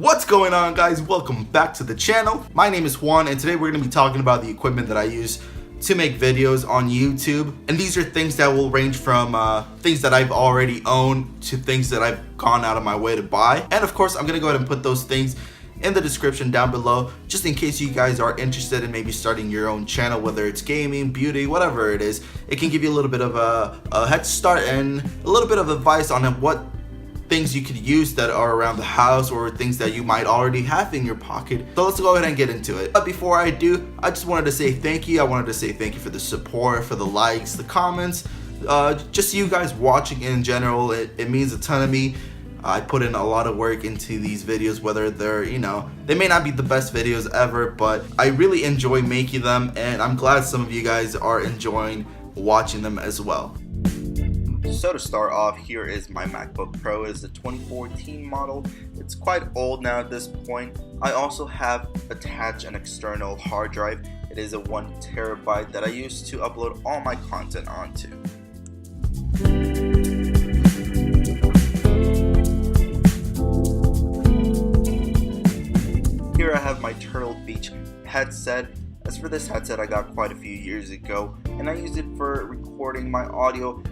What's going on, guys? Welcome back to the channel. My name is Juan, and today we're going to be talking about the equipment that I use to make videos on YouTube. And these are things that will range from things that I've already owned to things that I've gone out of my way to buy. And of course, I'm going to go ahead and put those things in the description down below, just in case you guys are interested in maybe starting your own channel, whether it's gaming, beauty, whatever it is. It can give you a little bit of a head start and a little bit of advice on what things you could use that are around the house or things that you might already have in your pocket. So let's go ahead and get into it. But before I do, I just wanted to say thank you. I wanted to say thank you for the support, for the likes, the comments, just you guys watching in general. It means a ton to me. I put in a lot of work into these videos, whether they're, they may not be the best videos ever, but I really enjoy making them, and I'm glad some of you guys are enjoying watching them as well. So to start off, here is my MacBook Pro. It's the 2014 model. It's quite old now at this point. I also have attached an external hard drive. It is a 1 terabyte that I use to upload all my content onto. Here I have my Turtle Beach headset. As for this headset, I got quite a few years ago, and I use it for recording my audio.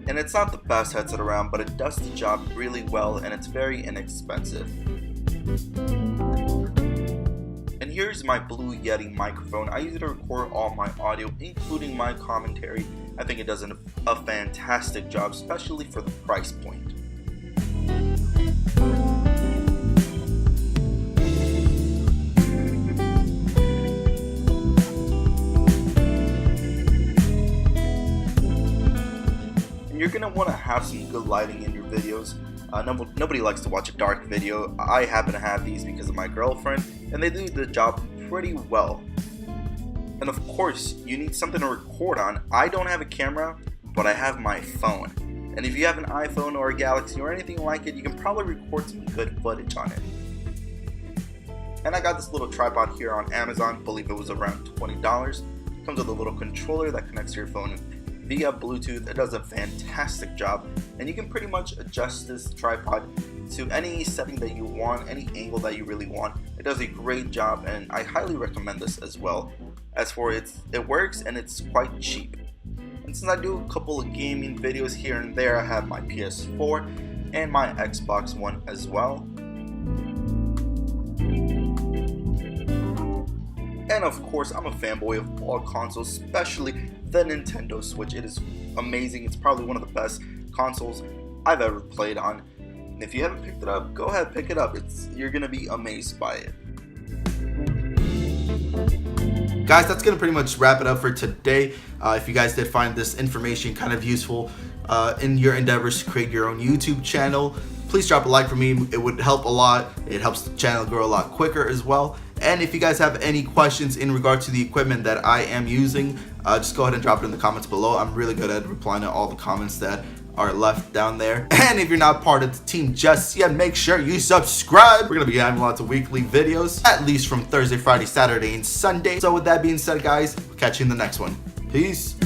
And it's not the best headset around, but it does the job really well, and it's very inexpensive. And here's my Blue Yeti microphone. I use it to record all my audio, including my commentary. I think it does a fantastic job, especially for the price point. You're going to want to have some good lighting in your videos. Nobody likes to watch a dark video. I happen to have these because of my girlfriend, and they do the job pretty well. And of course, you need something to record on. I don't have a camera, but I have my phone. And if you have an iPhone or a Galaxy or anything like it, you can probably record some good footage on it. And I got this little tripod here on Amazon. I believe it was around $20. It comes with a little controller that connects to your phone via Bluetooth. It does a fantastic job, and you can pretty much adjust this tripod to any setting that you want, any angle that you really want. It does a great job, and I highly recommend this as well. As for it works, and it's quite cheap. And since I do a couple of gaming videos here and there, I have my PS4 and my Xbox One as well. And of course, I'm a fanboy of all consoles, especially the Nintendo Switch. It is amazing. It's probably one of the best consoles I've ever played on. And if you haven't picked it up, go ahead, pick it up. You're gonna be amazed by it. Guys, that's gonna pretty much wrap it up for today. If you guys did find this information kind of useful in your endeavors to create your own YouTube channel, please drop a like for me. It would help a lot. It helps the channel grow a lot quicker as well. And if you guys have any questions in regard to the equipment that I am using, just go ahead and drop it in the comments below. I'm really good at replying to all the comments that are left down there. And if you're not part of the team just yet, make sure you subscribe. We're gonna be having lots of weekly videos, at least from Thursday, Friday, Saturday, and Sunday. So with that being said, guys, we'll catch you in the next one. Peace.